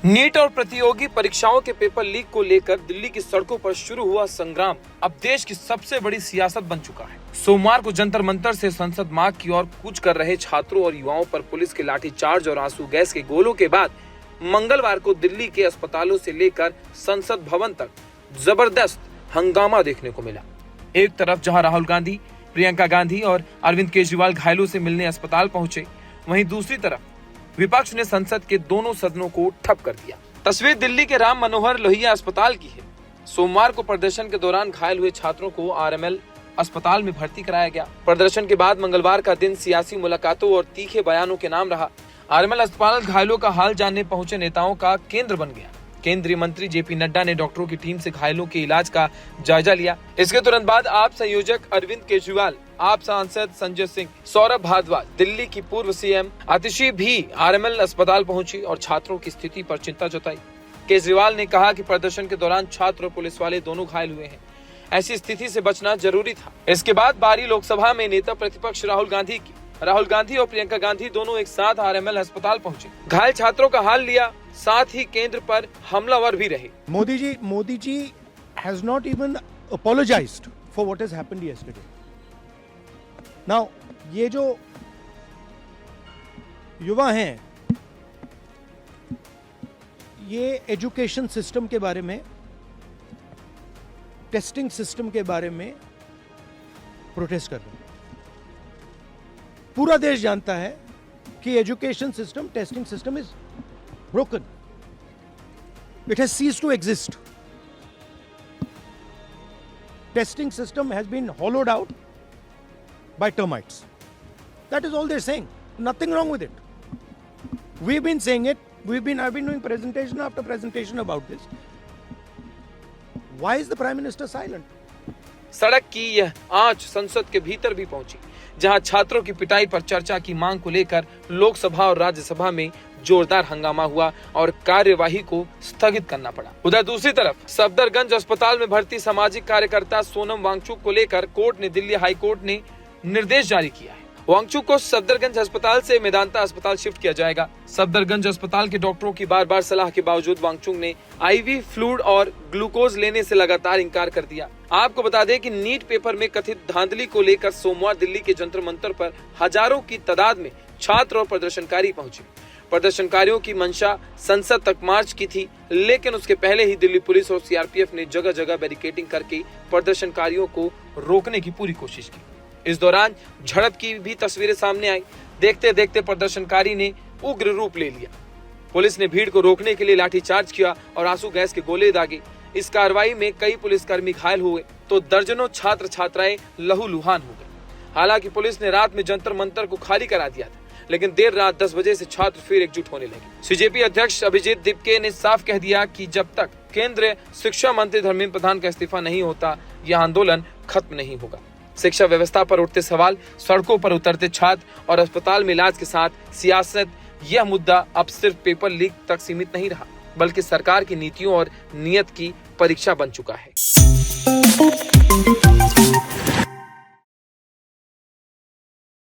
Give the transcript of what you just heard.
NEET और प्रतियोगी परीक्षाओं के पेपर लीक को लेकर दिल्ली की सड़कों पर शुरू हुआ संग्राम अब देश की सबसे बड़ी सियासत बन चुका है। सोमवार को जंतर मंतर से संसद मार्ग की ओर कूच कर रहे छात्रों और युवाओं पर पुलिस के लाठीचार्ज और आंसू गैस के गोलों के बाद मंगलवार को दिल्ली के अस्पतालों से लेकर संसद भवन तक जबरदस्त हंगामा देखने को मिला। एक तरफ जहां राहुल गांधी, प्रियंका गांधी और अरविंद केजरीवाल घायलों से मिलने अस्पताल पहुंचे, वहीं दूसरी तरफ विपक्ष ने संसद के दोनों सदनों को ठप कर दिया। तस्वीर दिल्ली के राम मनोहर लोहिया अस्पताल की है। सोमवार को प्रदर्शन के दौरान घायल हुए छात्रों को आरएमएल अस्पताल में भर्ती कराया गया। प्रदर्शन के बाद मंगलवार का दिन सियासी मुलाकातों और तीखे बयानों के नाम रहा। आरएमएल अस्पताल घायलों का हाल जानने पहुंचे नेताओं का केंद्र बन गया। केंद्रीय मंत्री जेपी नड्डा ने डॉक्टरों की टीम से घायलों के इलाज का जायजा लिया। इसके तुरंत बाद आप संयोजक अरविंद केजरीवाल, आप सांसद संजय सिंह, सौरभ भारद्वाज, दिल्ली की पूर्व सीएम आतिशी भी आरएमएल अस्पताल पहुंची और छात्रों की स्थिति पर चिंता जताई। केजरीवाल ने कहा कि प्रदर्शन के दौरान छात्र और पुलिस वाले दोनों घायल हुए हैं। ऐसी स्थिति से बचना जरूरी था। इसके बाद बारी लोकसभा में नेता प्रतिपक्ष राहुल गांधी और प्रियंका गांधी दोनों एक साथ आरएमएल अस्पताल पहुंचे, घायल छात्रों का हाल लिया, साथ ही केंद्र पर हमलावर भी रहे। Modi ji has not even apologized for what has happened yesterday. Now, ये जो युवा हैं, ये एजुकेशन सिस्टम के बारे में, टेस्टिंग सिस्टम के बारे में प्रोटेस्ट कर रहे हैं। पूरा देश जानता है कि education system, testing system is broken. It has ceased to exist. Testing system has been hollowed out by termites. That is all they're saying. Nothing wrong with it. We've been saying it. I've been doing presentation after presentation about this. Why is the Prime Minister silent? सड़क की यह आंच संसद के भीतर भी पहुंची, जहां छात्रों की पिटाई पर चर्चा की मांग को लेकर लोकसभा और राज्यसभा में जोरदार हंगामा हुआ और कार्यवाही को स्थगित करना पड़ा। उधर दूसरी तरफ सफदरगंज अस्पताल में भर्ती सामाजिक कार्यकर्ता सोनम वांगचुक को लेकर दिल्ली हाई कोर्ट ने निर्देश जारी किया है। वांगचुक को सफदरगंज अस्पताल से मेदांता अस्पताल शिफ्ट किया जाएगा। सफदरगंज अस्पताल के डॉक्टरों की बार-बार सलाह के बावजूद वांगचुक ने आईवी फ्लूइड और ग्लूकोज लेने से लगातार इंकार कर दिया। आपको बता दें कि नीट पेपर में कथित धांधली को लेकर सोमवार दिल्ली के जंतर मंतर पर हजारों की तादाद में छात्र और प्रदर्शनकारी पहुंचे। प्रदर्शनकारियों की मंशा संसद तक मार्च की थी, लेकिन उसके पहले ही दिल्ली पुलिस और सीआरपीएफ ने जगह जगह बैरिकेडिंग करके प्रदर्शनकारियों को रोकने की पूरी कोशिश की। इस दौरान झड़प की भी तस्वीरें सामने आई। देखते देखते प्रदर्शनकारी ने उग्र रूप ले लिया। पुलिस ने भीड़ को रोकने के लिए लाठीचार्ज किया और आंसू गैस के गोले दागे। इस कार्रवाई में कई पुलिसकर्मी घायल हुए तो दर्जनों छात्र छात्राएं लहूलुहान हो गए। हालांकि पुलिस ने रात में जंतर मंतर को खाली करा दिया था, लेकिन देर रात 10 बजे से छात्र फिर एकजुट होने लगे। सीजेपी अध्यक्ष अभिजीत दीपके ने साफ कह दिया कि जब तक केंद्रीय शिक्षा मंत्री धर्मेंद्र प्रधान का इस्तीफा नहीं होता, यह आंदोलन खत्म नहीं होगा। शिक्षा व्यवस्था पर उठते सवाल, सड़कों पर उतरते छात्र और अस्पताल में इलाज के साथ सियासत, यह मुद्दा अब सिर्फ पेपर लीक तक सीमित नहीं रहा, बल्कि सरकार की नीतियों और नियत की परीक्षा बन चुका है।